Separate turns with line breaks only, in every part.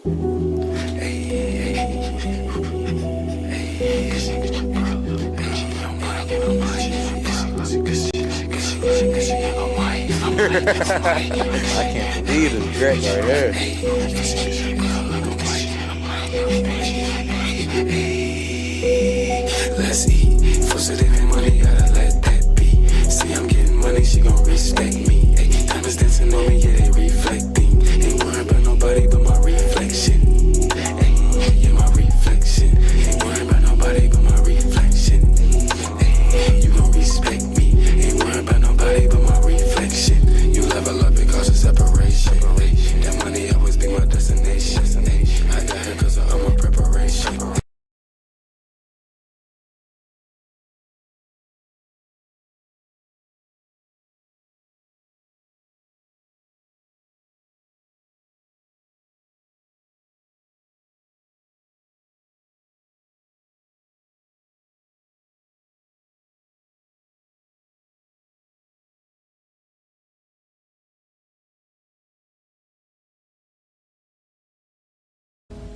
I can't believe this Greg right here.
Let's eat. For saving money, gotta let that be. See, I'm getting money, she gon' respect me. Ay, diamonds dancing on me, yeah, they reflecting. Ain't worried about nobody but my reflection. Ay, yeah, my reflection. Ain't worried about nobody but my reflection. Ay, you gon' respect me. Ain't worried about nobody but my reflection. You level up because of separation. That money always be my destination. I got her cause of all my preparation.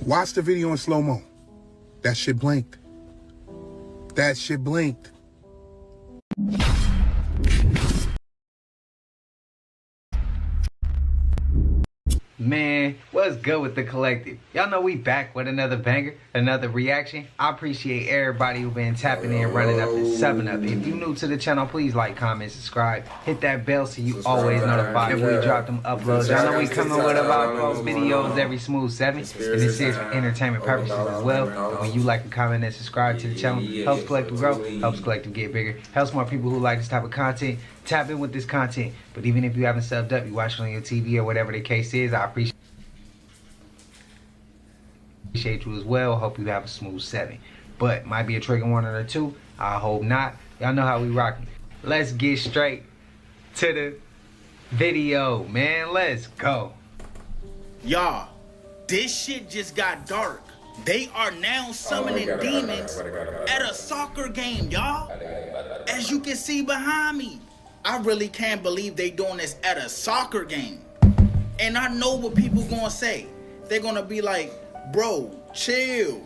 Watch the video in slow-mo. That shit blinked. That shit blinked.
Man, what's good with the collective? Y'all know we back with another banger, another reaction. I appreciate everybody who been tapping in, running up and subbing up. If you new to the channel, please like, comment, subscribe. Hit that bell so you always notified if we drop them uploads. Y'all know we coming with about post videos every smooth 7. And this is for entertainment purposes as well. And when you like and comment and subscribe to the channel, helps collective grow, helps collective get bigger, helps more people who like this type of content tap in with this content. But even if you haven't subbed up, you watch it on your TV or whatever the case is, I appreciate you as well. Hope you have a smooth 7. But might be a trigger warning or 2. I hope not. Y'all know how we rockin'. Let's get straight to the video, man. Let's go.
Y'all, this shit just got dark. They are now summoning demons at a soccer game, y'all. As you can see behind me. I really can't believe they doing this at a soccer game. And I know what people gonna say. They're gonna be like, bro, chill.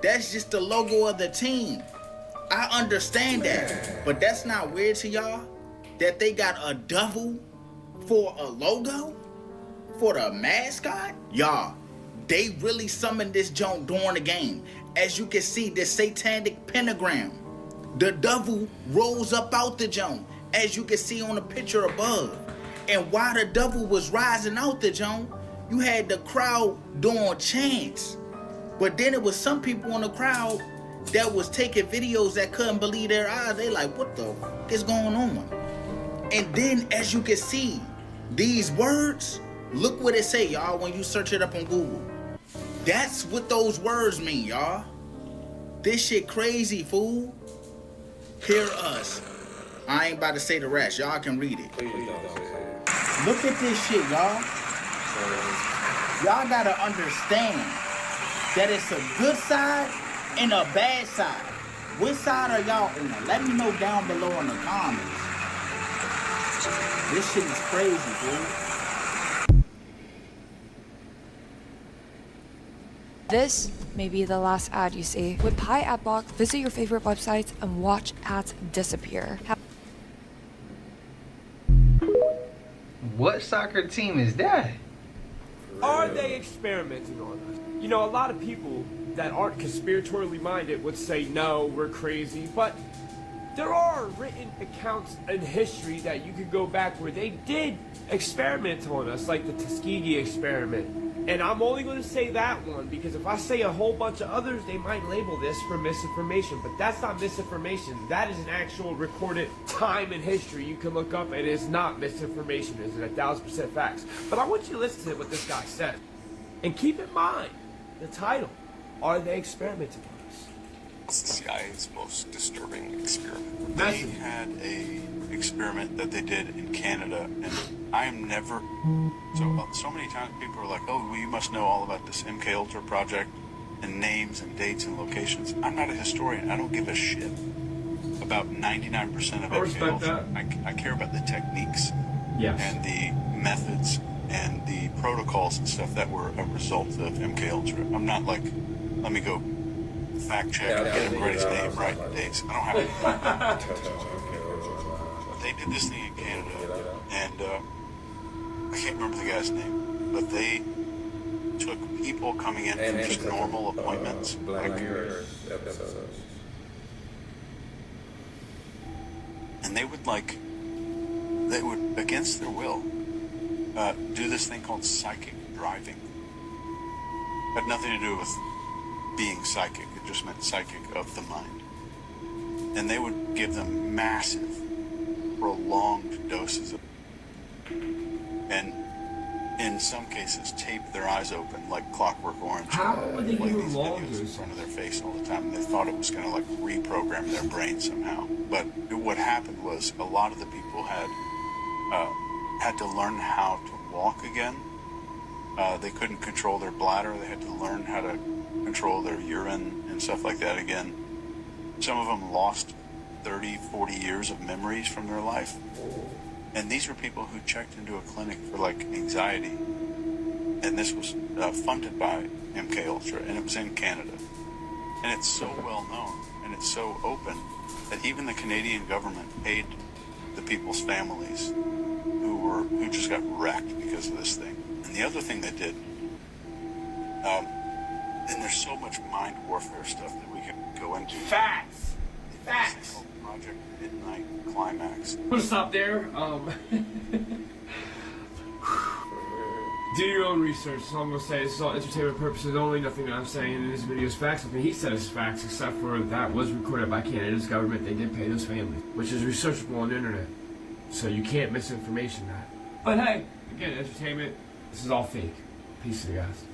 That's just the logo of the team. I understand that. But that's not weird to y'all? That they got a devil for a logo? For the mascot? Y'all, they really summoned this joint during the game. As you can see, this satanic pentagram. The devil rose up out the joint, as you can see on the picture above. And while the devil was rising out the joint, you had the crowd doing chants. But then it was some people in the crowd that was taking videos that couldn't believe their eyes. They like, what the fuck is going on? And then as you can see, these words, look what it say, y'all, when you search it up on Google. That's what those words mean, y'all. This shit crazy, fool. Hear us. I ain't about to say the rest. Y'all can read it. Look at this shit, y'all. Y'all gotta understand that it's a good side and a bad side. Which side are y'all on? Let me know down below in the comments. This shit is crazy, dude.
This may be the last ad you see. With Pi Ad Block, visit your favorite websites and watch ads disappear.
What soccer team is that?
Are they experimenting on us? You know, a lot of people that aren't conspiratorially minded would say, no, we're crazy, but there are written accounts in history that you could go back where they did experiment on us, like the Tuskegee experiment. And I'm only going to say that one because if I say a whole bunch of others, they might label this for misinformation. But that's not misinformation. That is an actual recorded time in history you can look up, and it's not misinformation. It's 1,000% facts. But I want you to listen to what this guy said. And keep in mind the title. Are they experimenting on us?
It's the CIA's most disturbing experiment. They had a experiment that they did in Canada, and I am never... So many times people are like, oh, well, you must know all about this MK Ultra project and names and dates and locations. I'm not a historian. I don't give a shit about 99% of MK Ultra. I care about the techniques and the methods and the protocols and stuff that were a result of MK Ultra. I'm not like, let me go fact check and get everybody's name right, dates. I don't have it. They did this thing in Canada, and I can't remember the guy's name, but they took people coming in from just normal appointments, and they would against their will do this thing called psychic driving. Had nothing to do with being psychic, it just meant psychic of the mind. And they would give them massive, prolonged doses of, and in some cases tape their eyes open like Clockwork Orange.
How would they
play
give
these
them long
videos in
doses?
front of their face all the time, and they thought it was going to like reprogram their brain somehow. But what happened was a lot of the people had to learn how to walk again. They couldn't control their bladder. They had to learn how to control their urine and stuff like that again. Some of them lost 30, 40 years of memories from their life. And these were people who checked into a clinic for like anxiety. And this was funded by MK Ultra, and it was in Canada. And it's so well known and it's so open that even the Canadian government paid the people's families who just got wrecked because of this thing. And the other thing they did, and there's so much mind warfare stuff that we could go into.
Facts.
Project Midnight Climax.
I'm gonna stop there. Do your own research. So I'm gonna say this is all entertainment purposes only. Nothing that I'm saying in this video is facts. Nothing he said is facts, except for that was recorded by Canada's government. They did pay those families, which is researchable on the internet. So you can't misinformation that. But hey, again, entertainment. This is all fake. Peace to you guys.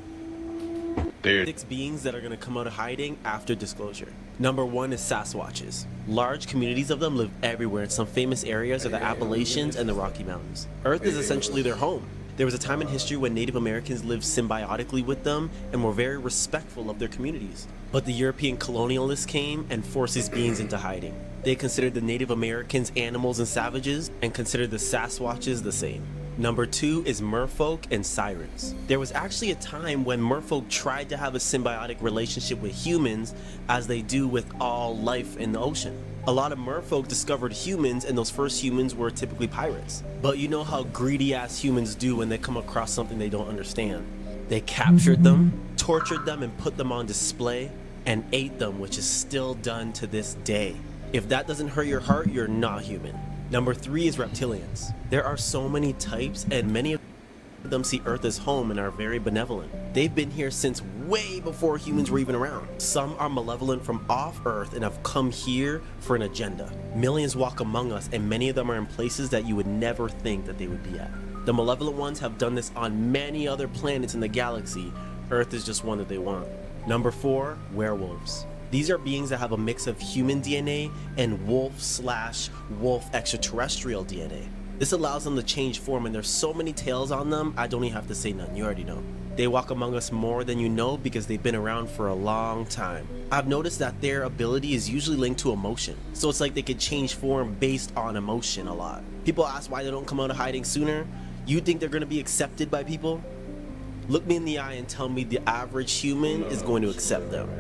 6 beings that are going to come out of hiding after disclosure. Number 1 is Sasquatches. Large communities of them live everywhere, and some famous areas are the Appalachians and the Rocky Mountains. Earth is essentially their home. There was a time in history when Native Americans lived symbiotically with them and were very respectful of their communities. But the European colonialists came and forced these beings into hiding. They considered the Native Americans animals and savages, and considered the Sasquatches the same. Number 2 is merfolk and sirens. There was actually a time when merfolk tried to have a symbiotic relationship with humans, as they do with all life in the ocean. A lot of merfolk discovered humans, and those first humans were typically pirates. But you know how greedy ass humans do when they come across something they don't understand. They captured them, tortured them, and put them on display, and ate them, which is still done to this day. If that doesn't hurt your heart, you're not human. Number 3 is reptilians. There are so many types, and many of them see Earth as home and are very benevolent. They've been here since way before humans were even around. Some are malevolent from off Earth and have come here for an agenda. Millions walk among us, and many of them are in places that you would never think that they would be at. The malevolent ones have done this on many other planets in the galaxy. Earth is just one that they want. Number 4, werewolves. These are beings that have a mix of human DNA and wolf/wolf extraterrestrial DNA. This allows them to change form, and there's so many tales on them, I don't even have to say none, you already know. They walk among us more than you know because they've been around for a long time. I've noticed that their ability is usually linked to emotion. So it's like they could change form based on emotion a lot. People ask why they don't come out of hiding sooner. You think they're gonna be accepted by people? Look me in the eye and tell me the average human is going to accept them.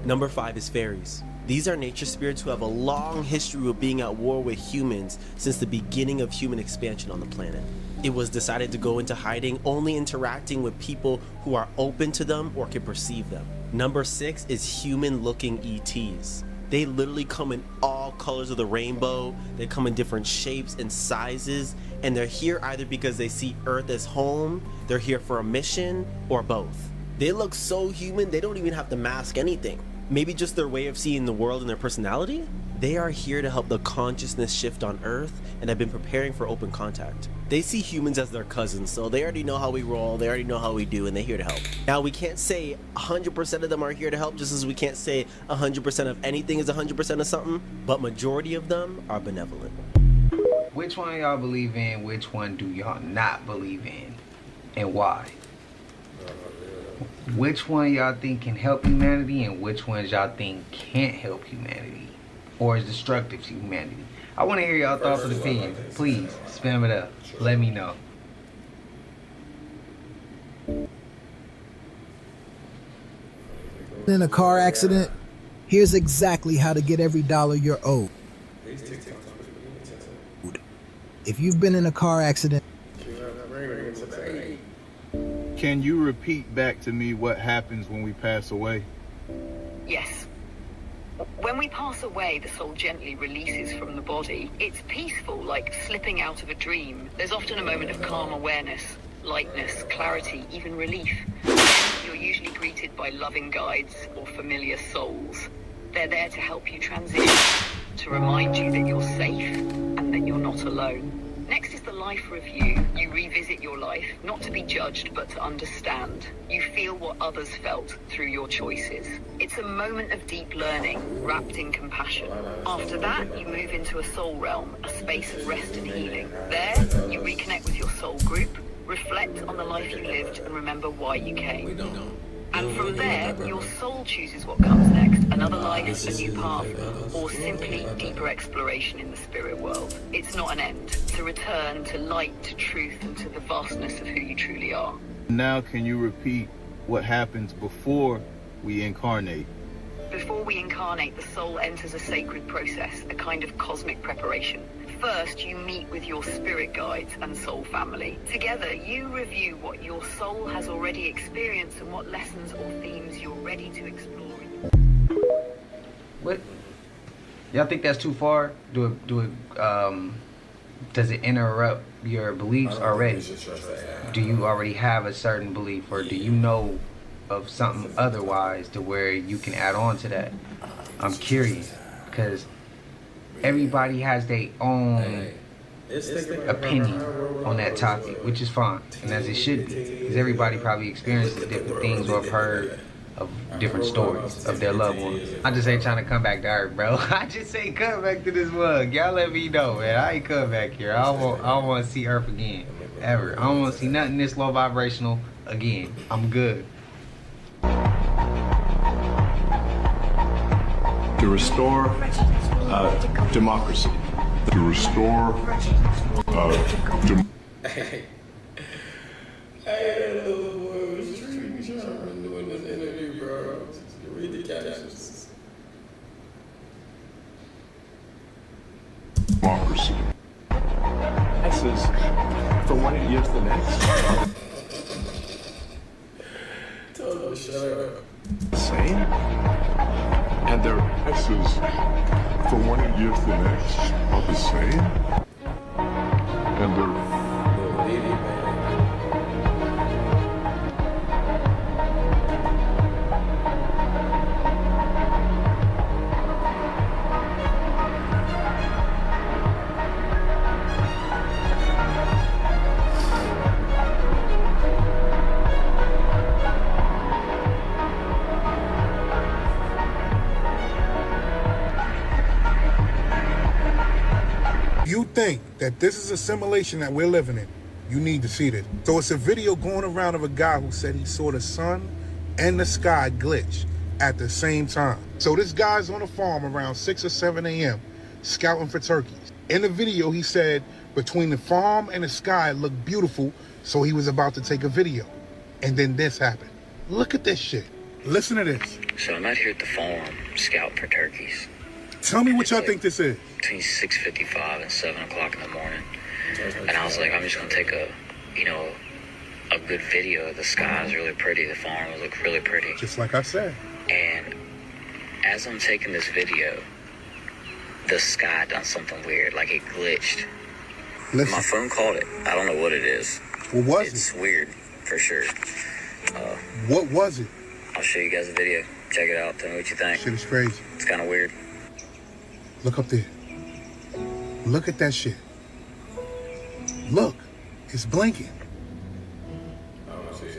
Number 5 is fairies. These are nature spirits who have a long history of being at war with humans since the beginning of human expansion on the planet. It was decided to go into hiding, only interacting with people who are open to them or can perceive them. Number 6 is human-looking ETs. They literally come in all colors of the rainbow. They come in different shapes and sizes, and they're here either because they see Earth as home, they're here for a mission, or both. They look so human, they don't even have to mask anything. Maybe just their way of seeing the world and their personality? They are here to help the consciousness shift on Earth and have been preparing for open contact. They see humans as their cousins, so they already know how we roll, they already know how we do, and they're here to help. Now, we can't say 100% of them are here to help, just as we can't say 100% of anything is 100% of something, but majority of them are benevolent.
Which one y'all believe in? Which one do y'all not believe in? And why? Which one y'all think can help humanity, and which ones y'all think can't help humanity or is destructive to humanity? I want to hear y'all thoughts and opinions. Please spam it up. Let me know.
In a car accident, here's exactly how to get every dollar you're owed. If you've been in a car accident,
Can you repeat back to me what happens when we pass away?
Yes. When we pass away, the soul gently releases from the body. It's peaceful, like slipping out of a dream. There's often a moment of calm awareness, lightness, clarity, even relief. You're usually greeted by loving guides or familiar souls. They're there to help you transition, to remind you that you're safe and that you're not alone. Next is the life review. You revisit your life, not to be judged, but to understand. You feel what others felt through your choices. It's a moment of deep learning, wrapped in compassion. After that, you move into a soul realm, a space of rest and healing. There, you reconnect with your soul group, reflect on the life you lived, and remember why you came. And from there, your soul chooses what comes next, another life, a new path, or simply deeper exploration in the spirit world. It's not an end. It's a return to light, to truth, and to the vastness of who you truly are.
Now can you repeat what happens before we incarnate?
Before we incarnate, the soul enters a sacred process, a kind of cosmic preparation. First, you meet with your spirit guides and soul family. Together, you review what your soul has already experienced and what lessons or themes you're ready to explore.
What? Y'all think that's too far? Does it interrupt your beliefs already? Do you already have a certain belief, or do you know of something otherwise to where you can add on to that? I'm curious, because everybody has their own opinion on that topic, which is fine, and as it should be, because everybody probably experiences different things or have heard of different stories of their loved ones. I just ain't trying to come back to Earth, bro. I just ain't come back to this mug. Y'all let me know, man. I ain't come back here. I don't want to see Earth again, ever. I don't want to see nothing this low vibrational again. I'm good.
To restore democracy. To restore democracy. S's from one year to the next.
Toto, shut up.
Same. And their S's from one year to the next are the same. And their
You think that this is a simulation that we're living in, you need to see this. So it's a video going around of a guy who said he saw the sun and the sky glitch at the same time. So this guy's on a farm around 6 or 7 a.m. scouting for turkeys. In the video, he said between the farm and the sky it looked beautiful, so he was about to take a video. And then this happened. Look at this shit. Listen to this.
So I'm out here at the farm scouting for turkeys.
Tell me what y'all think this is.
Between 6:55 and 7 o'clock in the morning. And I was like, I'm just gonna take a good video. The sky is really pretty. The farm will look really pretty.
Just like I said.
And as I'm taking this video, the sky done something weird, like it glitched.
Listen.
My phone caught it. I don't know what it is.
What was it?
It's weird, for sure.
What was it?
I'll show you guys the video. Check it out. Tell me what you think.
Shit is crazy.
It's kind of weird.
Look up there. Look at that shit. Look, it's blinking.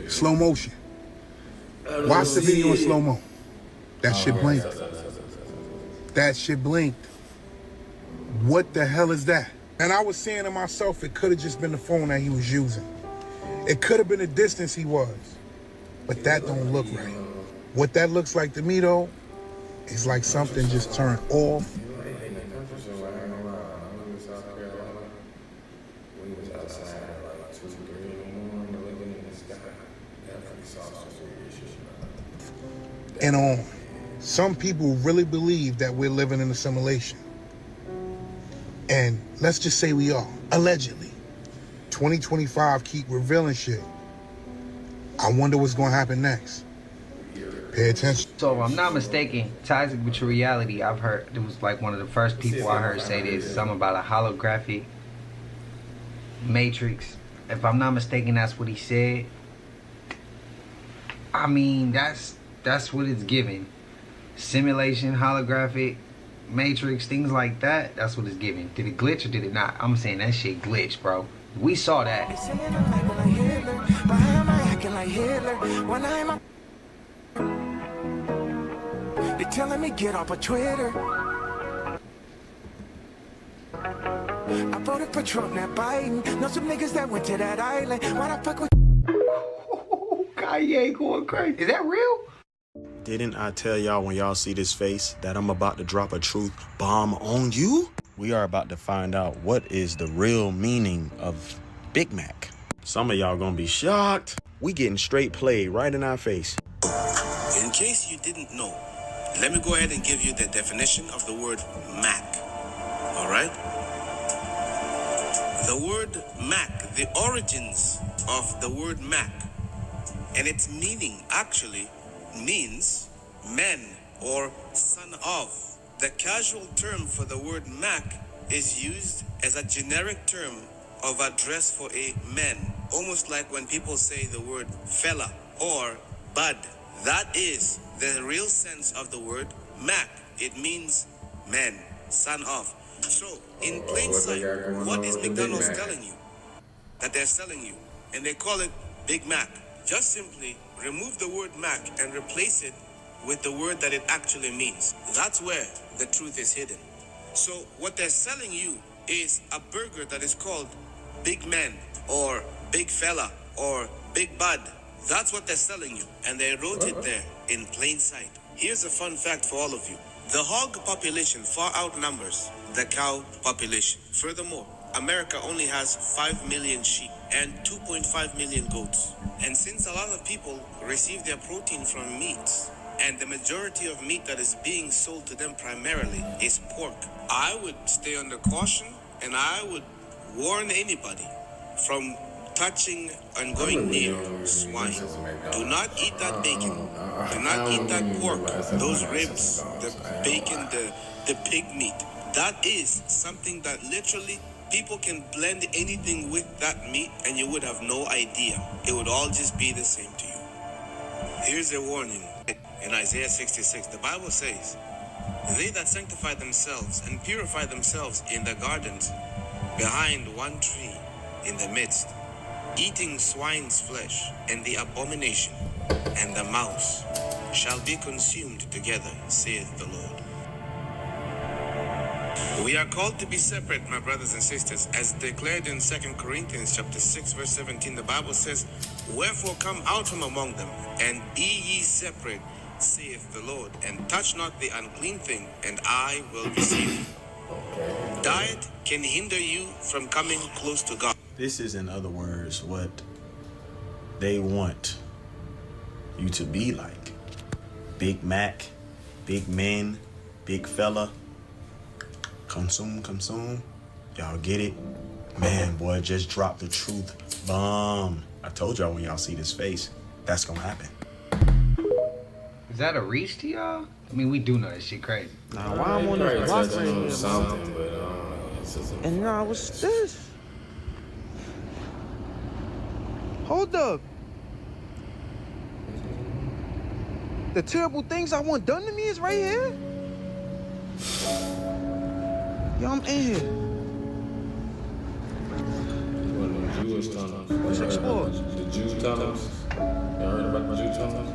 Slow motion. Watch the video in slow mo. That shit blinked. That shit blinked. What the hell is that? And I was saying to myself, it could have just been the phone that he was using. It could have been the distance he was. But that don't look right. What that looks like to me though, is like something just turned off. and on. Some people really believe that we're living in a simulation. And let's just say we are, allegedly. 2025 keep revealing shit. I wonder what's gonna happen next. Pay attention.
So if I'm not mistaken, ties it with your reality. I've heard, it was like one of the first people I heard say this, something about a holographic matrix. If I'm not mistaken, that's what he said. I mean, that's what it's giving. Simulation, holographic, matrix, things like that. That's what it's giving. Did it glitch or did it not? I'm saying that shit glitched, bro. We saw that.
They telling me get off of Twitter. I voted for Trump, not Biden. Know some niggas that went to that island. Why the fuck with
Kanye going crazy? Is that real?
Didn't I tell y'all when y'all see this face that I'm about to drop a truth bomb on you? We are about to find out what is the real meaning of Big Mac. Some of y'all gonna be shocked. We getting straight played right in our face.
In case you didn't know, let me go ahead and give you the definition of the word Mac. All right? The word Mac, the origins of the word Mac, and its meaning actually means men or son of. The casual term for the word Mac is used as a generic term of address for a man, almost like when people say the word fella or bud. That is the real sense of the word Mac. It means man, son of. So, in plain sight, what is McDonald's telling you? That they're selling you, and they call it Big Mac. Just simply remove the word Mac and replace it with the word that it actually means. That's where the truth is hidden. So what they're selling you is a burger that is called Big Man or Big Fella or Big Bud. That's what they're selling you, and they wrote it there in plain sight. Here's a fun fact for all of you. The hog population far outnumbers the cow population. Furthermore, America only has 5 million sheep and 2.5 million goats. And since a lot of people receive their protein from meats, and the majority of meat that is being sold to them primarily is pork, I would stay under caution, and I would warn anybody from touching and going near swine. Do not eat that bacon. Do not eat that pork, those ribs, the bacon, the pig meat. That is something that literally people can blend anything with that meat and you would have no idea. It would all just be the same to you. Here's a warning. In Isaiah 66, the Bible says, "They that sanctify themselves and purify themselves in the gardens, behind one tree, in the midst, eating swine's flesh, and the abomination, and the mouse, shall be consumed together, saith the Lord." We are called to be separate, my brothers and sisters, as declared in 2 Corinthians chapter 6, verse 17. The Bible says, "Wherefore come out from among them, and be ye separate, saith the Lord, and touch not the unclean thing, and I will receive you." Diet can hinder you from coming close to God.
This is, in other words, what they want you to be like. Big Mac, big men, big fella. Consume. Y'all get it? Man, boy, just drop the truth bomb. I told y'all when y'all see this face, that's gonna happen.
Is that a reach to y'all? I mean, we do know that shit crazy.
Nah, why I'm on this block right here, something, and nah, what's this? Hold up. The terrible things I want done to me is right here? Yo, I'm in here.
Jewish tunnels.
Let's explore.
The Jew tunnels. Y'all heard about the Jew tunnels?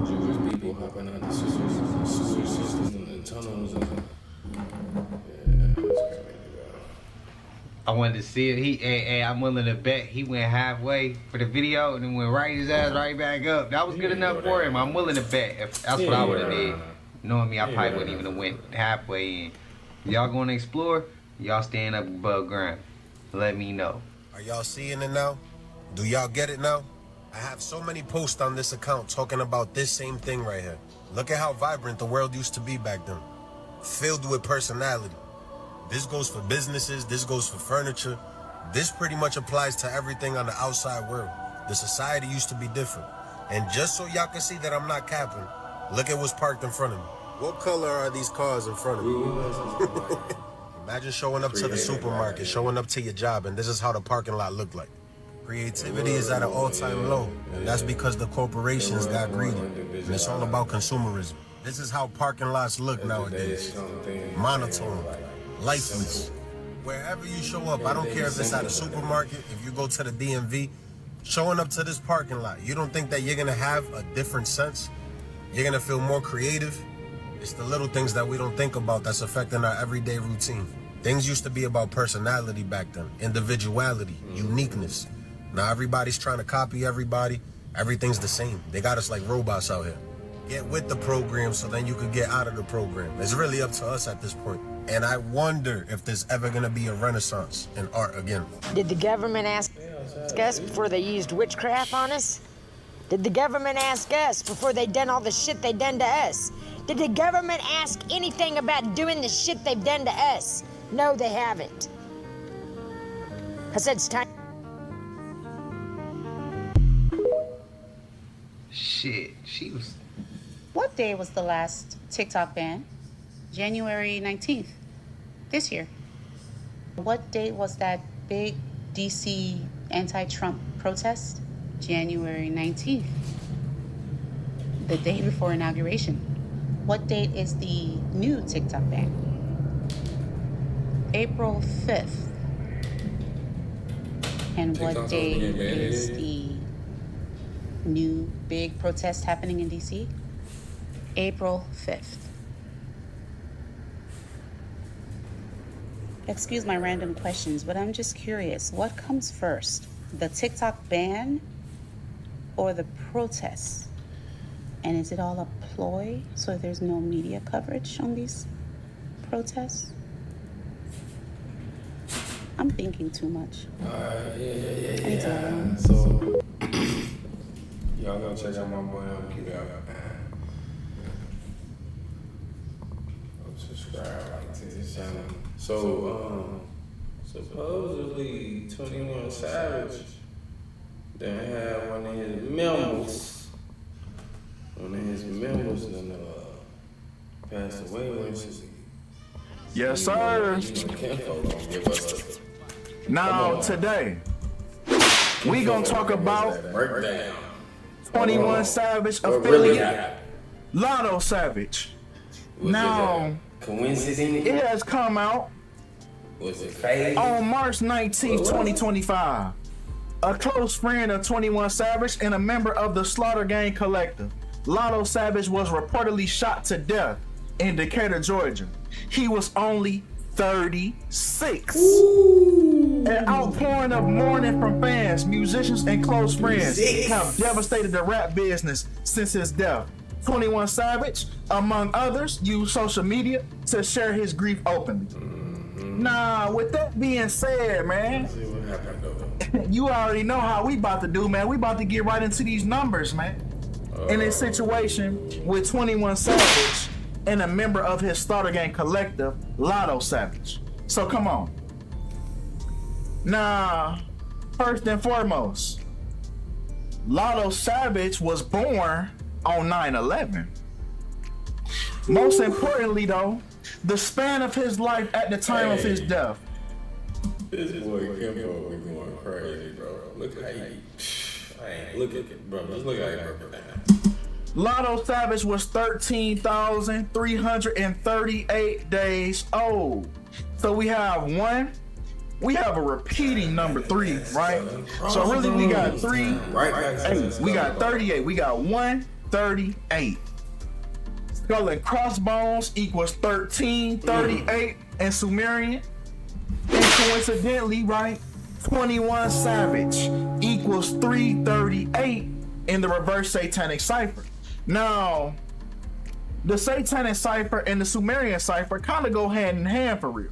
Jewish people hopping out the sewer systems and tunnels and
I wanted to see it. I'm willing to bet he went halfway for the video and then went right his ass right back up. That was good enough for him. I'm willing to bet if that's what I would have did. Knowing me, I probably wouldn't even have went halfway in. Y'all going to explore? Y'all staying up above ground. Let me know.
Are y'all seeing it now? Do y'all get it now? I have so many posts on this account talking about this same thing right here. Look at how vibrant the world used to be back then. Filled with personality. This goes for businesses, this goes for furniture. This pretty much applies to everything on the outside world. The society used to be different. And just so y'all can see that I'm not capping, look at what's parked in front of me. What color are these cars in front of me? Imagine showing up to the supermarket, showing up to your job, and this is how the parking lot looked like. Creativity is at an all-time low, and that's because the corporations got greedy, and it's all about consumerism. This is how parking lots look nowadays. Monotone, lifeless. Wherever you show up, I don't care if it's at a supermarket, if you go to the DMV, showing up to this parking lot, you don't think that you're gonna have a different sense? You're gonna feel more creative? It's the little things that we don't think about that's affecting our everyday routine. Things used to be about personality back then, individuality, uniqueness. Now everybody's trying to copy everybody. Everything's the same. They got us like robots out here. Get with the program so then you could get out of the program. It's really up to us at this point. And I wonder if there's ever gonna be a renaissance in art again.
Did the government ask us before they used witchcraft on us? Did the government ask us before they done all the shit they done to us? Did the government ask anything about doing the shit they've done to us? No, they haven't. I said it's time.
Shit, she was...
What day was the last TikTok ban? January 19th, this year. What date was that big DC anti-Trump protest? January 19th, the day before inauguration. What date is the new TikTok ban? April 5th. And what day is the new big protest happening in DC? April 5th. Excuse my random questions, but I'm just curious. What comes first? The TikTok ban or the protests? And is it all a ploy so there's no media coverage on these protests? I'm thinking too much.
Yeah. So, y'all go check out my boy on Q.L. Subscribe, like to his channel. So, supposedly 21 Savage then had one of his members then passed away recently.
Yes, sir. Now, today, we gonna talk about 21 Savage affiliate, Lotto Savage. Now,
coincidence?
It has come out on March 19th, 2025. A close friend of 21 Savage and a member of the Slaughter Gang Collective, Lotto Savage was reportedly shot to death in Decatur, Georgia. He was only 36. An outpouring of mourning from fans, musicians, and close friends have devastated the rap business since his death. 21 Savage, among others, used social media to share his grief openly. Nah, with that being said, man, you already know how we about to do, man. We about to get right into these numbers, man. In this situation with 21 Savage and a member of his Slaughter Gang Collective, Lotto Savage. So come on. Now, first and foremost, Lotto Savage was born on 9/11. Most importantly, though, the span of his life at the time of his death.
This boy Kimbo be going crazy, bro. Look how he. Look at it, bro. Just look at it.
Lotto Savage was 13,338 days old. So we have a repeating number 3, right? So really we got 3, we got 38, we got 138. Skull and crossbones equals 1338 in Sumerian. And coincidentally, right, 21 Savage equals 338 in the reverse satanic cipher. Now, the satanic cipher and the Sumerian cipher kind of go hand in hand for real.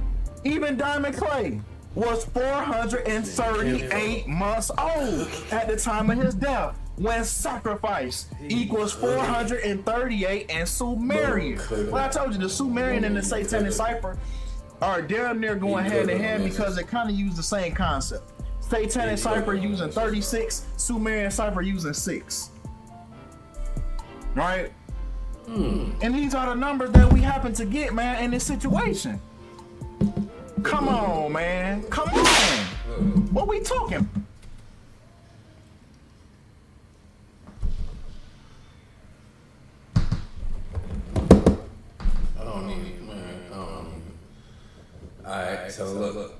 Even Diamond Clay was 438 months old at the time of his death, when sacrifice equals 438 in Sumerian. Well, I told you, the Sumerian and the Satanic Cipher are damn near going hand in hand because they kind of use the same concept. Satanic Cipher using 36, Sumerian Cipher using 6. Right? And these are the numbers that we happen to get, man, in this situation. Come on, man. Come on. What we talking?
I don't need it, man. I don't need it. Alright, so look.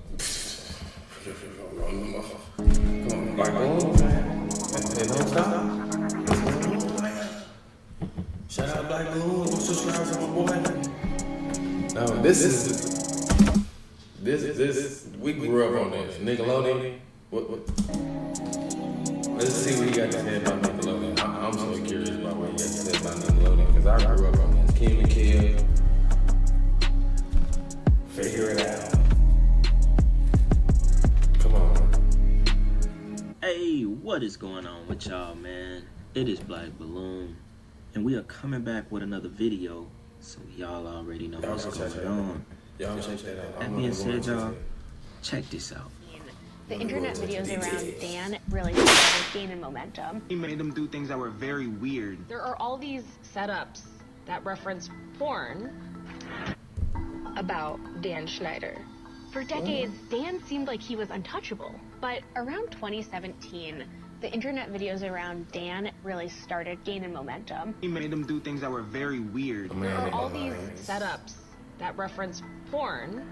Come on, Black Balloon, man. Hey, don't stop. Shout out Black Balloon, subscribe to my boy. No, this we grew up on this. Nickelodeon. What? Let's see what you got to say about Nickelodeon. I'm so curious about what you got to say about Nickelodeon, because I grew up on this. Kim and Kill. Figure it out. Come on.
Hey, what is going on with y'all, man? It is Black Balloon, and we are coming back with another video, so y'all already know what's going on.
Y'all check that out.
That being said, y'all, check this out.
The internet videos around Dan really started gaining momentum.
He made them do things that were very weird.
There are all these setups that reference porn about Dan Schneider. For decades, Dan seemed like he was untouchable. But around 2017, the internet videos around Dan really started gaining momentum.
He made them do things that were very weird.
There are all these setups that reference porn,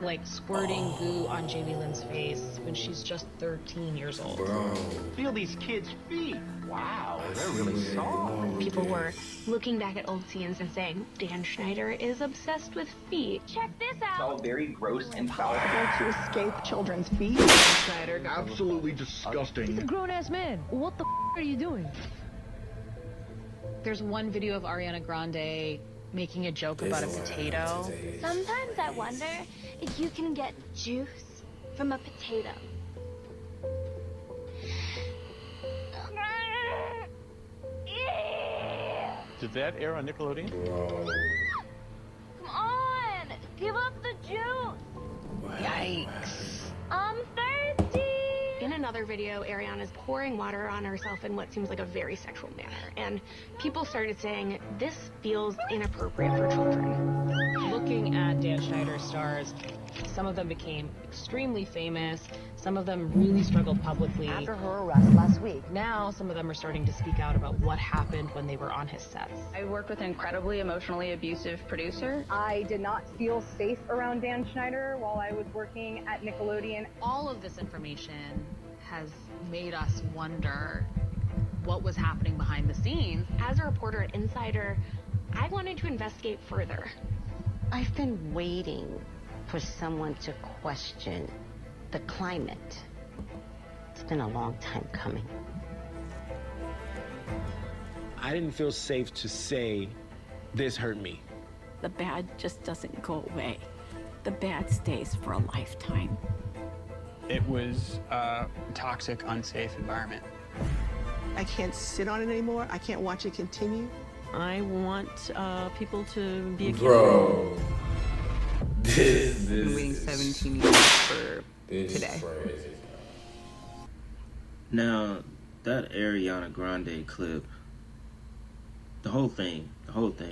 like squirting goo on Jamie Lynn's face when she's just 13 years old.
Bro. Feel these kids' feet. Wow, they're really soft.
People were looking back at old scenes and saying, Dan Schneider is obsessed with feet. Check this out.
It's all very gross and foul.
To escape children's feet.
Dan Schneider, absolutely disgusting.
He's a grown-ass man. What the are you doing? There's one video of Ariana Grande making a joke about a potato.
Sometimes I wonder if you can get juice from a potato.
Did that air on Nickelodeon?
Come on! Give up the juice!
Yikes.
I'm thirsty!
In another video, Ariana's pouring water on herself in what seems like a very sexual manner, and people started saying, this feels inappropriate for children. Looking at Dan Schneider's stars, some of them became extremely famous, some of them really struggled publicly.
After her arrest last week.
Now, some of them are starting to speak out about what happened when they were on his sets.
I worked with an incredibly emotionally abusive producer.
I did not feel safe around Dan Schneider while I was working at Nickelodeon.
All of this information has made us wonder what was happening behind the scenes. As a reporter at Insider, I wanted to investigate further.
I've been waiting for someone to question the climate. It's been a long time coming.
I didn't feel safe to say, this hurt me.
The bad just doesn't go away. The bad stays for a lifetime.
It was a toxic, unsafe environment.
I can't sit on it anymore. I can't watch it continue.
I want people to be accountable.
Bro. This
I'm waiting 17 years for today.
Now, that Ariana Grande clip, the whole thing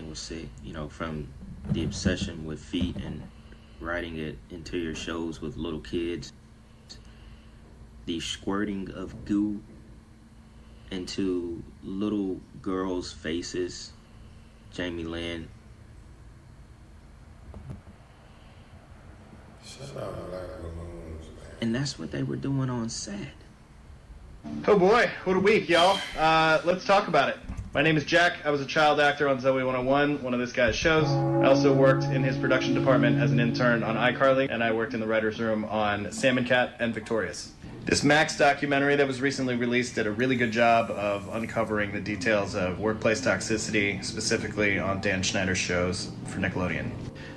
was sick, you know, from the obsession with feet and writing it into your shows with little kids, the squirting of goo into little girls' faces, Jamie Lynn. And that's what they were doing on set.
Oh boy, what a week, y'all. Let's talk about it. My name is Jack. I was a child actor on Zoe 101, one of this guy's shows. I also worked in his production department as an intern on iCarly, and I worked in the writer's room on Salmon Cat and Victorious. This Max documentary that was recently released did a really good job of uncovering the details of workplace toxicity, specifically on Dan Schneider's shows for Nickelodeon.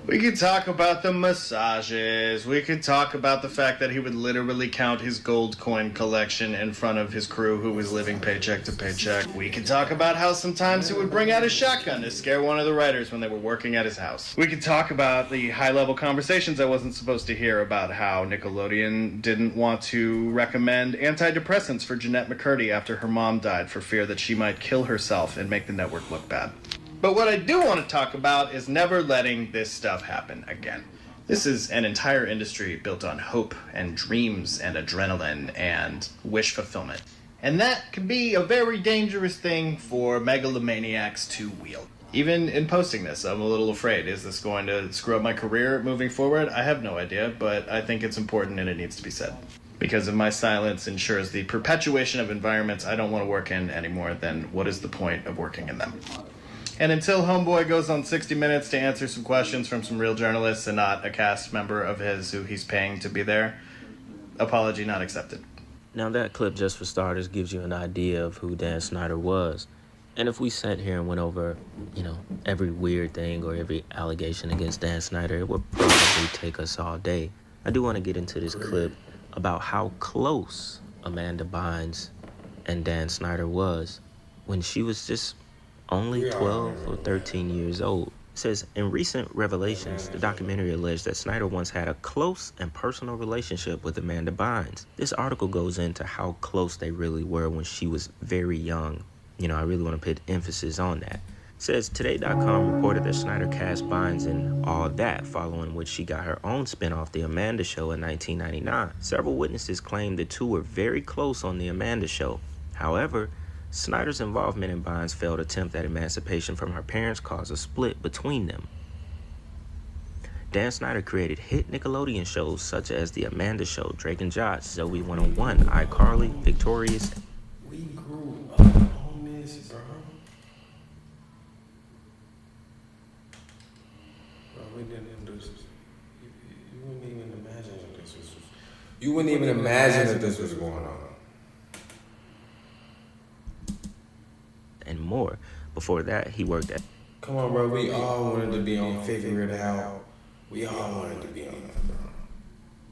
We could talk about the massages. We could talk about the fact that he would literally count his gold coin collection in front of his crew who was living paycheck to paycheck. We could talk about how sometimes he would bring out his shotgun to scare one of the writers when they were working at his house. We could talk about the high-level conversations I wasn't supposed to hear about how Nickelodeon didn't want to recommend antidepressants for Jeanette McCurdy after her mom died for fear that she might kill herself and make the network look bad. But what I do want to talk about is never letting this stuff happen again. This is an entire industry built on hope and dreams and adrenaline and wish fulfillment. And that can be a very dangerous thing for megalomaniacs to wield. Even in posting this, I'm a little afraid. Is this going to screw up my career moving forward? I have no idea, but I think it's important and it needs to be said. Because if my silence ensures the perpetuation of environments I don't want to work in anymore, then what is the point of working in them? And until Homeboy goes on 60 Minutes to answer some questions from some real journalists and not a cast member of his who he's paying to be there, apology not accepted.
Now that clip, just for starters, gives you an idea of who Dan Snyder was. And if we sat here and went over, every weird thing or every allegation against Dan Snyder, it would probably take us all day. I do want to get into this clip about how close Amanda Bynes and Dan Snyder was when she was just only 12 or 13 years old. It says, in recent revelations, the documentary alleged that Snyder once had a close and personal relationship with Amanda Bynes. This article goes into how close they really were when she was very young. I really want to put emphasis on that. It says, Today.com reported that Snyder cast Bynes in All That, following which she got her own spin-off, The Amanda Show, in 1999. Several witnesses claimed the two were very close on The Amanda Show. However, Snyder's involvement in Bynes' failed attempt at emancipation from her parents caused a split between them. Dan Snyder created hit Nickelodeon shows such as The Amanda Show, Drake and Josh, Zoe 101, iCarly, Victorious.
We grew up on this, bro. We didn't do this. You wouldn't even imagine if this was. You wouldn't even imagine if this was going on.
And more. Before that, he worked at...
Come on, bro. We all wanted to be on Figure It Out. We all wanted to be on that, bro.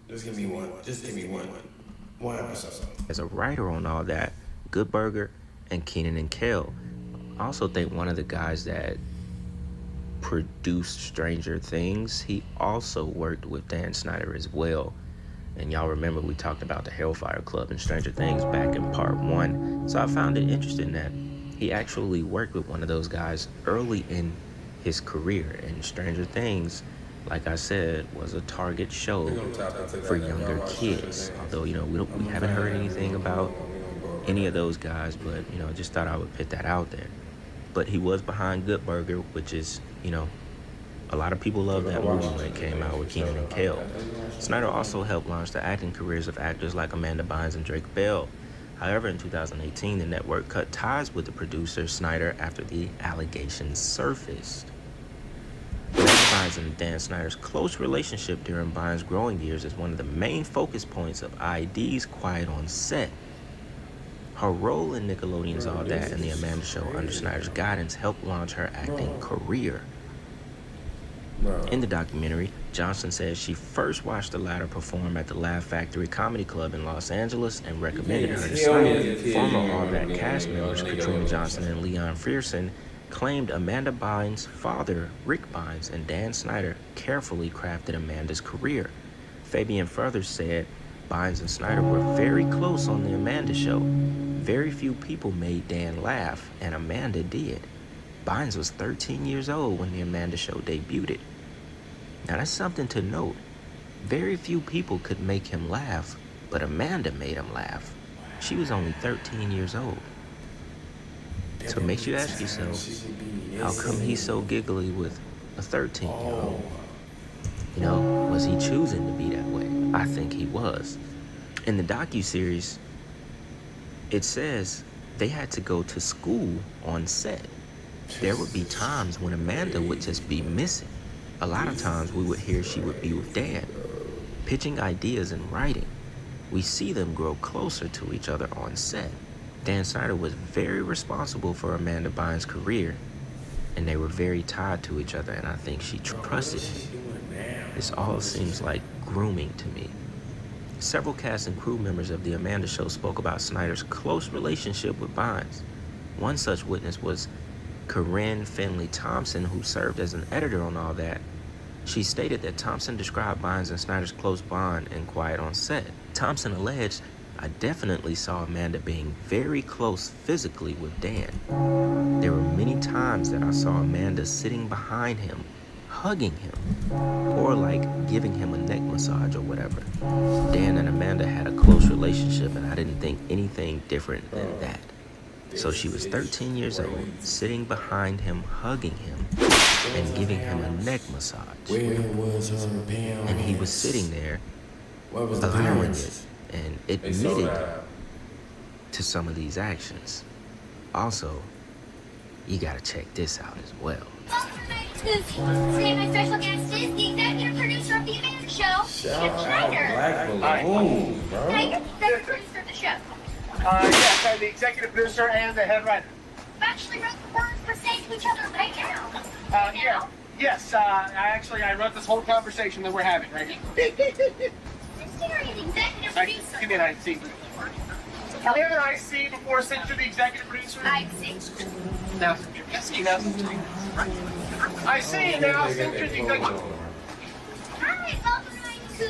Just give me one. Just give me one. One episode.
As a writer on All That, Good Burger, and Kenan and Kel. I also think one of the guys that produced Stranger Things, he also worked with Dan Snyder as well. And y'all remember we talked about the Hellfire Club and Stranger Things back in part 1. So I found it interesting that he actually worked with one of those guys early in his career. And Stranger Things, like I said, was a target show for younger kids. Although, we haven't heard anything about any of those guys, but, just thought I would put that out there. But he was behind Good Burger, which is, a lot of people loved that movie when it came out with Kenan and Kel. Snyder also helped launch the acting careers of actors like Amanda Bynes and Drake Bell. However, in 2018, the network cut ties with the producer Snyder after the allegations surfaced. Amanda Bynes and Dan Snyder's close relationship during Bynes' growing years is one of the main focus points of ID's Quiet on Set. Her role in Nickelodeon's All That and The Amanda Show under Snyder's guidance helped launch her acting career. In the documentary, Johnson says she first watched the latter perform at the Laugh Factory Comedy Club in Los Angeles and recommended her to Snyder. Former All That cast members Katrina Johnson and Leon Frierson claimed Amanda Bynes' father, Rick Bynes, and Dan Snyder carefully crafted Amanda's career. Fabian further said Bynes and Snyder were very close on The Amanda Show. Very few people made Dan laugh, and Amanda did. Bynes was 13 years old when The Amanda Show debuted. Now that's something to note. Very few people could make him laugh, but Amanda made him laugh. She was only 13 years old. So it makes you ask yourself, how come he's so giggly with a 13-year-old? Was he choosing to be that way? I think he was. In the docuseries, it says they had to go to school on set. There would be times when Amanda would just be missing. A lot of times we would hear she would be with Dan, pitching ideas and writing. We see them grow closer to each other on set. Dan Snyder was very responsible for Amanda Bynes' career, and they were very tied to each other, and I think she trusted him. This all seems like grooming to me. Several cast and crew members of The Amanda Show spoke about Snyder's close relationship with Bynes. One such witness was Corinne Finley Thompson, who served as an editor on All That. She stated that Thompson described Bynes and Snyder's close bond and quiet on set. Thompson alleged, "I definitely saw Amanda being very close physically with Dan. There were many times that I saw Amanda sitting behind him, hugging him, or like giving him a neck massage or whatever. Dan and Amanda had a close relationship and I didn't think anything different than that." So she was 13 years old, sitting behind him, hugging him, and giving him a neck massage. And he was sitting there, allowing it, and admitted to some of these actions. Also, you gotta check this out as well.
Today my special guest is the executive producer of The Amanda Show, Chip Schneider. Can I get the executive producer of the show?
Yes, I'm the executive producer and the head writer.
I've actually wrote the words we're saying to each other right now.
Yeah. Yes, I wrote this whole conversation that we're having right now.
Sincerely, the executive producer.
Give me an IC. Can we have an IC before sending to the executive producer?
IC.
Now, IC now. I see now. Send to the executive.
Hi, welcome to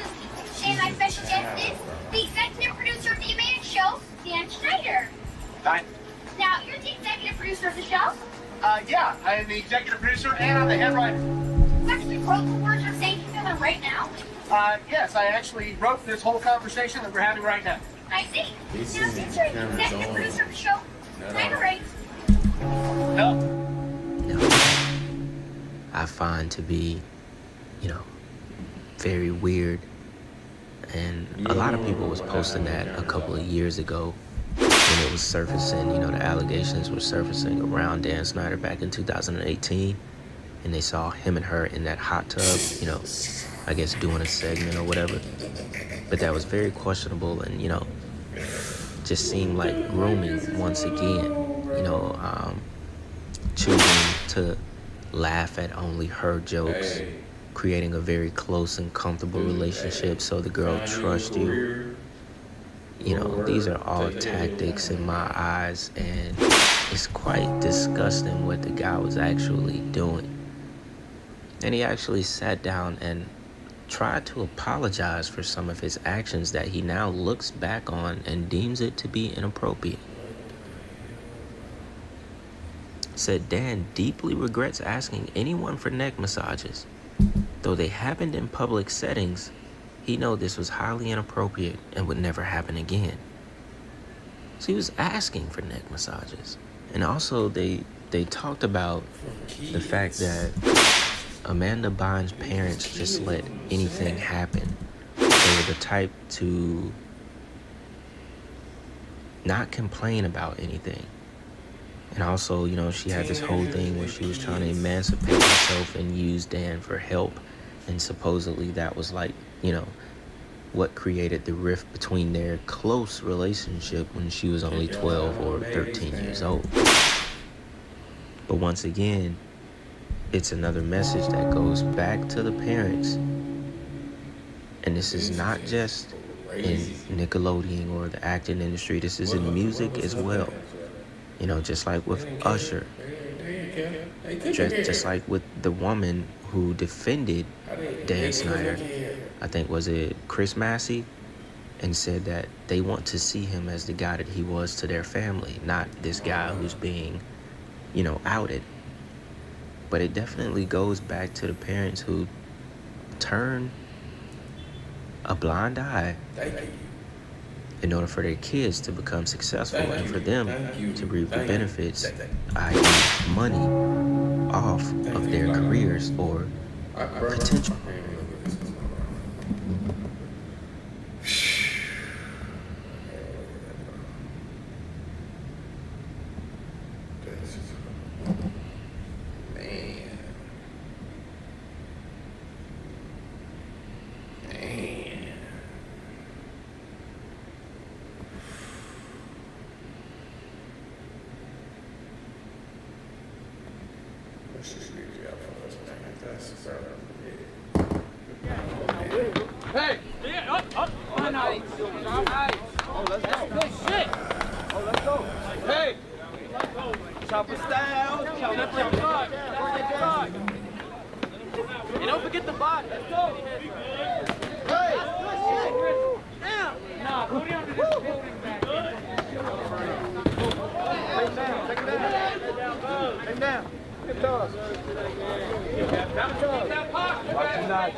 and my special guest is the executive producer of The Amanda Show, Dan Schneider.
Hi.
Now, you're the executive producer of the show?
Yeah, I am the executive producer and I'm the head writer.
You actually wrote the words we're saying to them right now?
Yes, I actually wrote this whole conversation that we're having right now.
I see. Now, since you're the executive producer of the show, can I write?
No.
I find to be, very weird. And a lot of people was posting that a couple of years ago when it was surfacing, the allegations were surfacing around Dan Snyder back in 2018. And they saw him and her in that hot tub, I guess doing a segment or whatever. But that was very questionable and, just seemed like grooming once again, choosing to laugh at only her jokes, creating a very close and comfortable relationship so the girl trusts you. These are all tactics in my eyes, and it's quite disgusting what the guy was actually doing. And he actually sat down and tried to apologize for some of his actions that he now looks back on and deems it to be inappropriate. Said Dan deeply regrets asking anyone for neck massages. Though they happened in public settings, he know this was highly inappropriate and would never happen again. So he was asking for neck massages. And also they talked about the fact that Amanda Bynes' parents just let anything happen. They were the type to not complain about anything. And also, she had this whole thing where she was trying to emancipate herself and use Dan for help. And supposedly that was what created the rift between their close relationship when she was only 12 or 13 years old. But once again, it's another message that goes back to the parents. And this is not just in Nickelodeon or the acting industry. This is in music as well. Just like with Usher. Just like with the woman who defended Dan Snyder. I think, was it Chris Massey? And said that they want to see him as the guy that he was to their family, not this guy who's being, outed. But it definitely goes back to the parents who turn a blind eye in order for their kids to become successful and for them to reap the benefits, i.e. money, off of their careers or potential.
Hey! Yeah, up! Oh, nice. Oh, let's go. Good shit! Oh, let's go. Hey! Chopper style. Chopper. And don't forget the body. Let's go. Hey! Damn! Nah, put it under this building back. Take him down. Take him down. Get toss. Watch your nuts.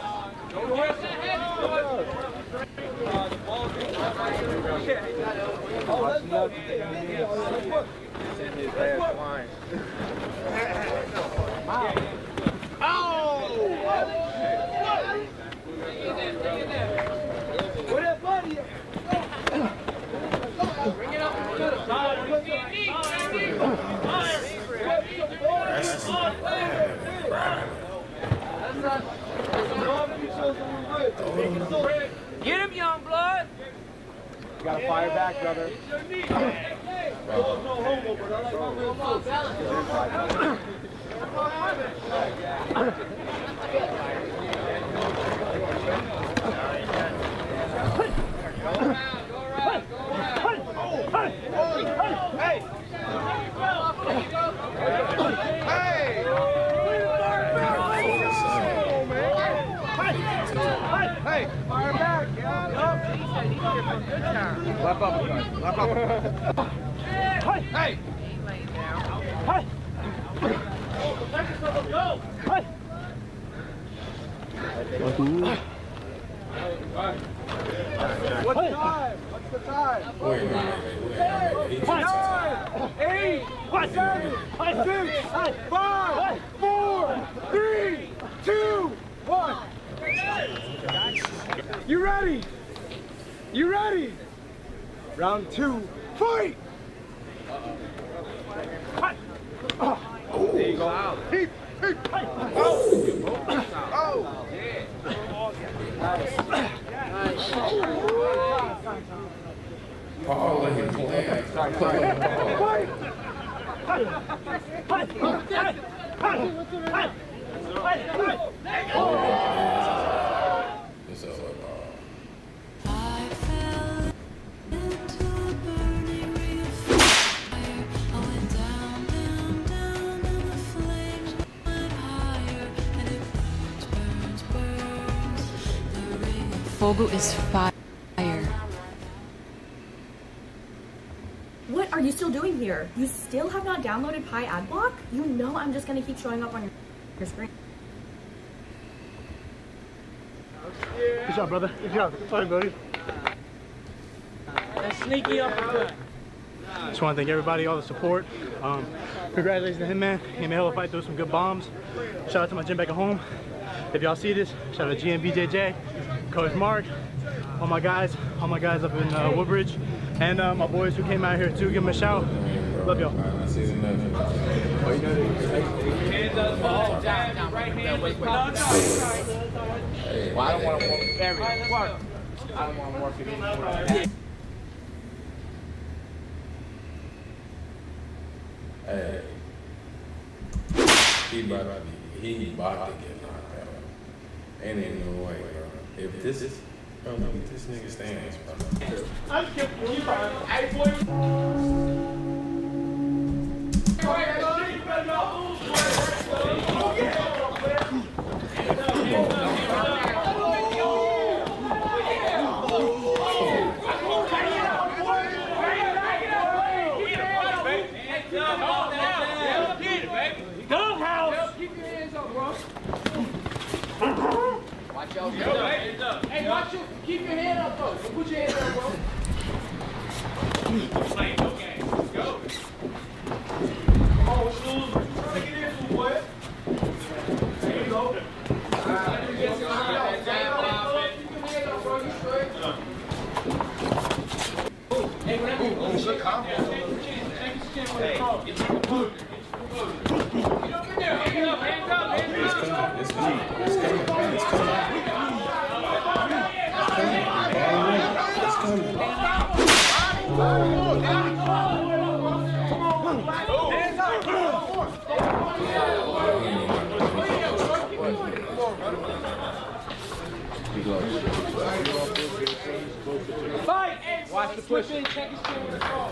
Get him, young blood. You gotta fire back, brother. Hey, fire back, Lap up, lap up. Hey! Hey! Go! What's the time? What's the time? Wait. 9, 8, 7, 6, 5, 4, 3, 2, 1. You ready? You ready? Round 2, fight! There you go. Keep. Oh!
Paul in his
Fogo is fire.
What are you still doing here? You still have not downloaded Pi Adblock? You know I'm just gonna keep showing up on your screen.
Good job, brother. Good job. Sorry, buddy.
That's sneaky uppercut.
Just want to thank everybody, all the support. Congratulations to him, man. He made a hell of a fight, threw some good bombs. Shout out to my gym back at home. If y'all see this, shout out to GMBJJ, Coach Mark, all my guys up in Woodbridge, and my boys who came out here too. Give them a shout. Love y'all.
Well, I don't want to walk every part. I don't want to walk it anymore.
Hey, he about to get knocked out. Ain't no way, bro. If this is, this nigga stands, bro.
I'm kidding. You fine. Hey, watch you. Keep your hand up, though. Don't put your hand up, bro. Play no game. Let's go. Come on, shoes. Take it in, boy. There you go. Keep your hand up, bro. You straight. Hey, whatever you do. Good combo. Take his chin with the call. Get up in there. Hands up, hands up, hands up.
It's coming.
Fight! Watch the push. Check his chin with the ball.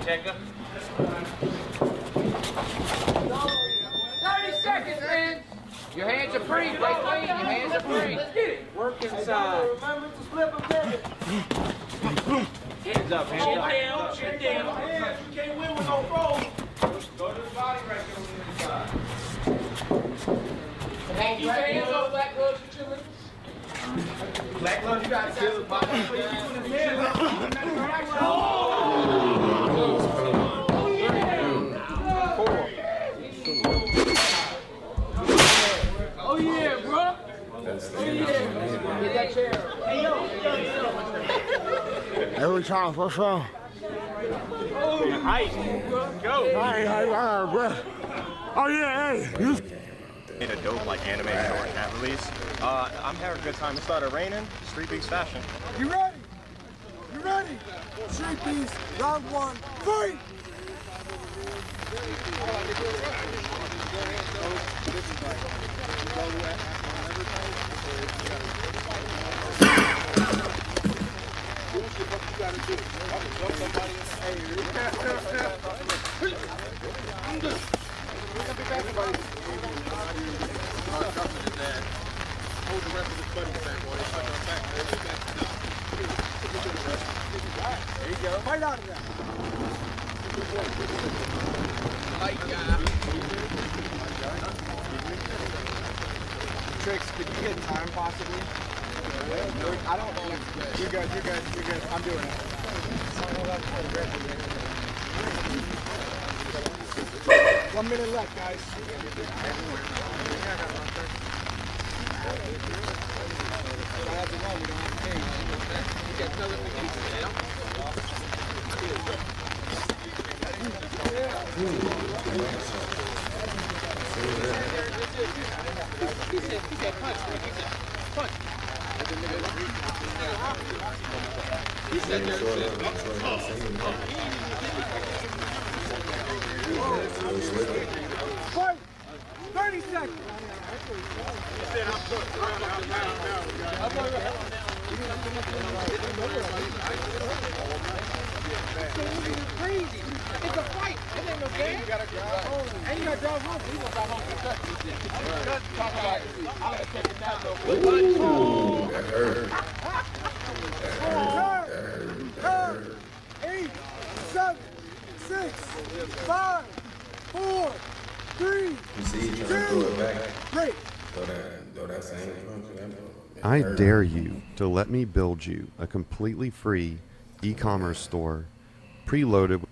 Checker. 30 seconds, man. Your hands are free. Break clean. Your hands are free. Let's get it. Work inside. Remember to split them down. Hands up. Hands up. Chin down. You can't win with no throws. Go to the body right there on the inside. Keep your hands up, Black Gloves. You chillin'? Black Gloves, you gotta chill. Oh yeah, bro. Oh yeah. Get that chair. Hey yo.
Every time, what's wrong?
Ice, go.
Bro. Oh yeah, hey.
Made a dope like animated short cat release. I'm having a good time. It started raining. Street Beast fashion.
You ready? You ready? Street Beast, round one, fight!
Hold the rest of the buddy back, boy. There you go. Fight out of that. Light guy.
Tricks, could you get time possibly? I don't know. You're good. I'm doing it. 1 minute left, guys. Fight! 30 seconds! Crazy! It's a fight! It ain't no game! And you gotta drive home. And you gotta drive home. You gonna drive home for Kentucky. Talk about it. I'm gonna take it down though.
Ooh, that hurt.
8, 7, 6, 5, 4, 3,
You see, you trying to throw it back.
Great.
Throw that same punch.
I dare you to let me build you a completely free e-commerce store, preloaded.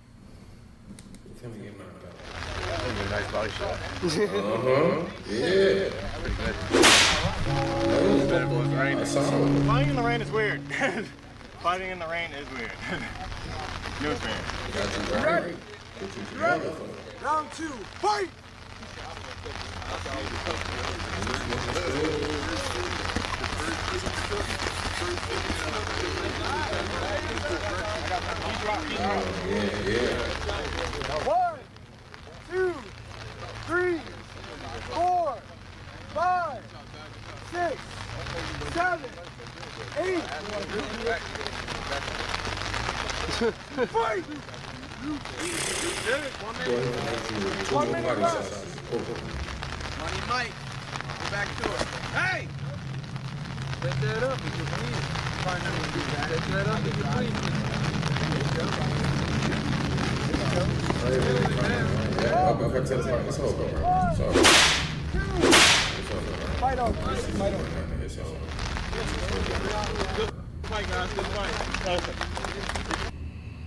Nice body shot.
Yeah.
Flying in the rain is weird. Fighting in the rain is weird. News fan.
Ready? Ready? Round 2, fight!
Yeah.
1, 2, 3, 4, 5, 6, 7, 8. Fight! 1 minute left.
Money Mike. Get back to it. Hey! Set that up if you please. Set that up if you please.
Fight on.
Good fight, guys. Good fight.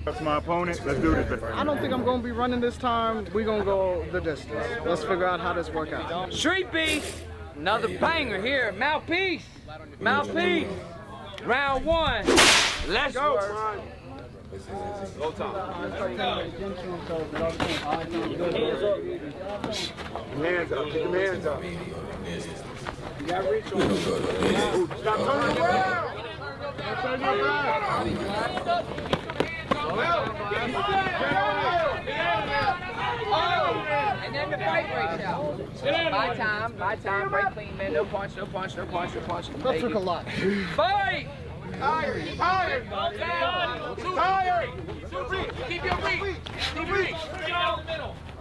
That's my opponent. Let's do this.
I don't think I'm going to be running this time. We're going to go the distance. Let's figure out how this works out.
Street Beast. Another banger here. Mouthpiece. Mouthpiece. Round 1. Let's go. Go time.
Hands up. Keep your hands up. You got to reach on. Stop turning around. Stop turning around.
And then the fight breaks out. My time, break clean, man. No punch, no punch, no punch, no punch.
That took a lot.
Fight!
Tired.
Keep your reach. Keep reach.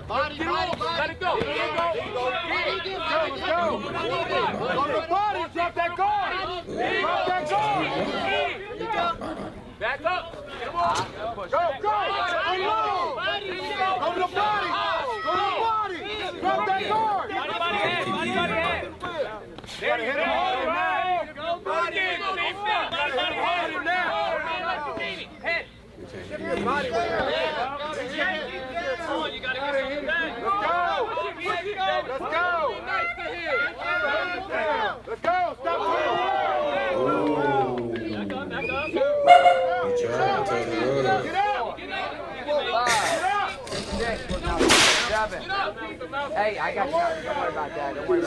Body.
Let it go. Let it go.
Let's go.
On the body. Drop that guard. Drop that guard. Back up. Come on. Go. Unload. Go to the body. Drop that guard. Body head. There you go. Go body. Head. Body. You gotta get him back. Let's go. Let's go. Stop. Back up. Get out. 5, 6, 7. Hey, I got you. Don't worry about that. Body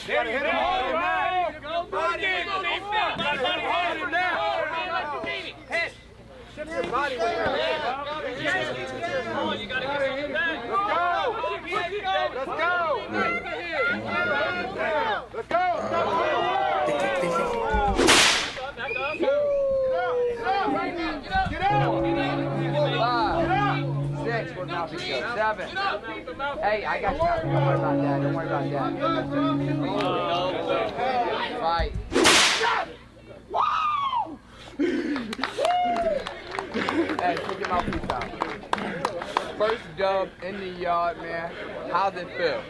head. There you go. Body head. Head. Shift your body weight. You gotta get him back. Let's go. Let's go. Get out. 5, 6. We're not going to go. 7. Hey, I got you. Don't worry about that. Fight. Hey, take your mouthpiece out. First dub in the yard, man. How's it feel?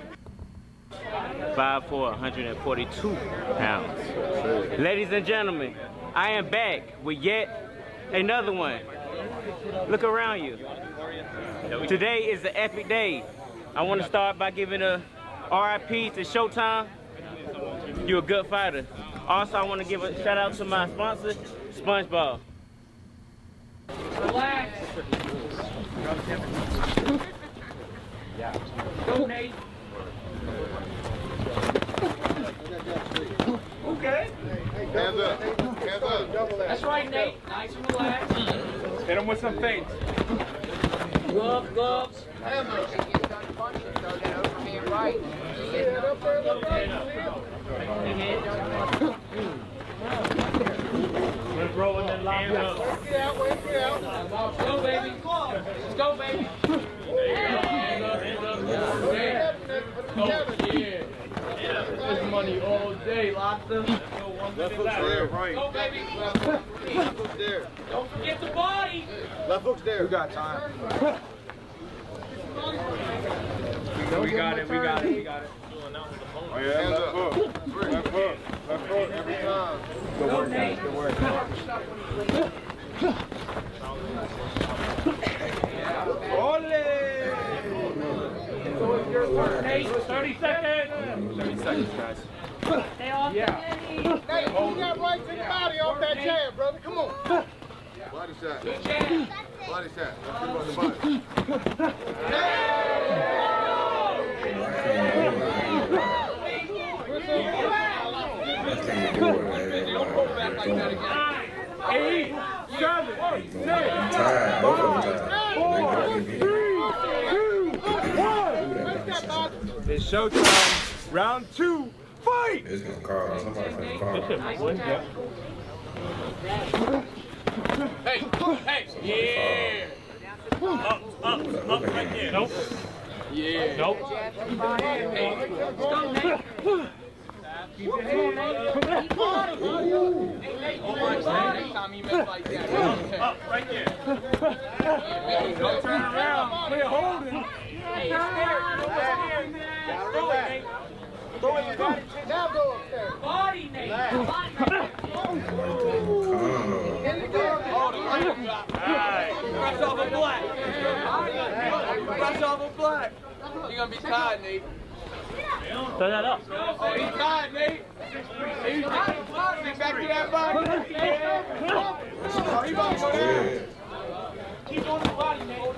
5'4", 142 pounds. Ladies and gentlemen, I am back with yet another one. Look around you. Today is an epic day. I want to start by giving a RIP to Showtime. You're a good fighter. Also, I want to give a shout out to my sponsor, SpongeBob.
Relax. Go, Nate. Okay.
Hands up.
That's right, Nate. Nice and relaxed.
Hit him with some feints.
Gloves.
Hands up.
Right.
We're rolling that line up.
Work it out.
Let's go, baby. Let's go, baby.
This money all day, Lotto. Left hook's there, right.
Go, baby.
Left hook's there.
Don't forget the body.
Left hook's there. We got time.
We got it.
Oh, yeah, left hook. Left hook every time. Good work, guys. Good work.
Ole!
So it's your turn, Nate.
30 seconds.
30 seconds, guys.
Stay off the Nate,
you got right to the body off that jab, brother. Come on. Body shot.
Good jab.
Body shot. Let's get him on the body.
Don't pull back like that again.
8, 7, 6, 5, 4, 3, 2, 1. It's showtime. Round 2. Fight!
It's gonna call somebody from the car.
Hey, yeah. Up right there. Nope. Yeah. Nope.
Let's go, Nate. Keep your hand, Nate. Next time you mess like that.
Up right there. Don't turn around. We're holding.
Hey, it's there. Throw it, Nate.
Throw it, body. Now go upstairs.
Body, Nate. Brush off a black. Brush off a black. You're gonna be tired, Nate.
Throw that up.
Oh, he's tired, Nate. He's tired. Get back to that body. Oh, he's about to go down. Keep on the body, Nate.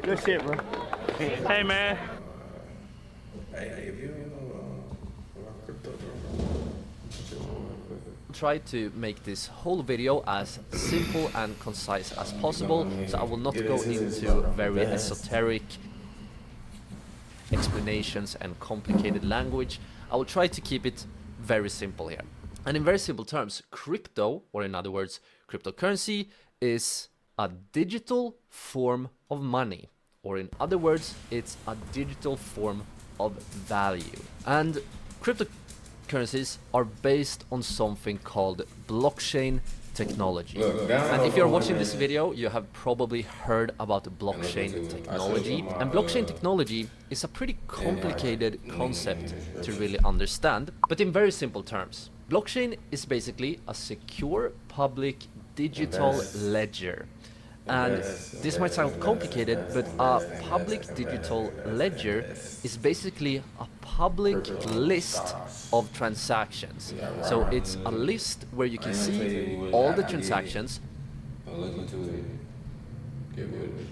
Good shit, bro. Hey, man.
Try to make this whole video as simple and concise as possible, so I will not go into very esoteric explanations and complicated language. I will try to keep it very simple here. And in very simple terms, crypto, or in other words, cryptocurrency, is a digital form of money, or in other words, it's a digital form of value. And cryptocurrencies are based on something called blockchain technology. And if you're watching this video, you have probably heard about blockchain technology. And blockchain technology is a pretty complicated concept to really understand, but in very simple terms, blockchain is basically a secure public digital ledger. And this might sound complicated, but a public digital ledger is basically a public list of transactions. So it's a list where you can see all the transactions.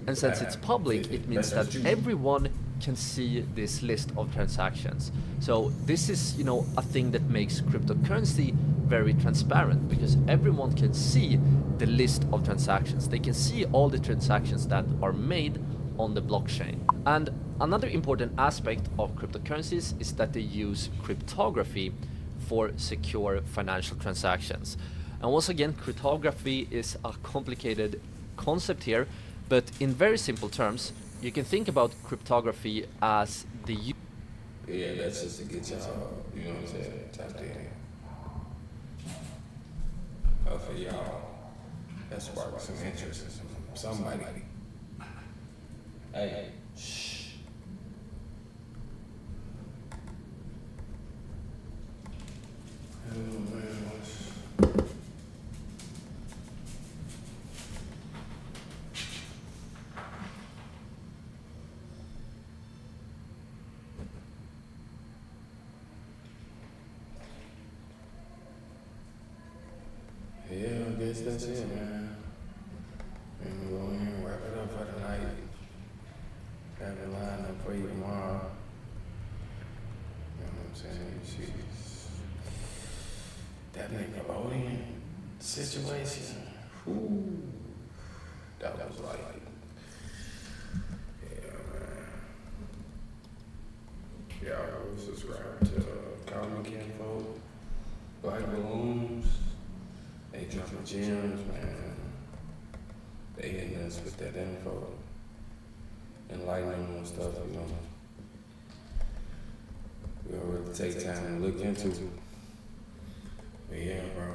And since it's public, it means that everyone can see this list of transactions. So this is, you know, a thing that makes cryptocurrency very transparent, because everyone can see the list of transactions. They can see all the transactions that are made on the blockchain. And another important aspect of cryptocurrencies is that they use cryptography for secure financial transactions. And once again, cryptography is a complicated concept here, but in very simple terms, you can think about cryptography as the...
Yeah, that's just to get y'all, you know what I'm saying, tapped in. For y'all, that sparked some interest in somebody. Hey, shh. Oh man, yeah, I guess that's it, man. And we'll go in and wrap it up for the night. Have a line up for you tomorrow. You know what I'm saying? She's that Nickelodeon situation. Ooh, that was like, yeah, man. Y'all subscribe to Common Kinfolk, Black Balloons. They dropping gems, man. They hitting us with that info, enlightening on stuff, you know. We don't really take time to look into. But yeah, bro.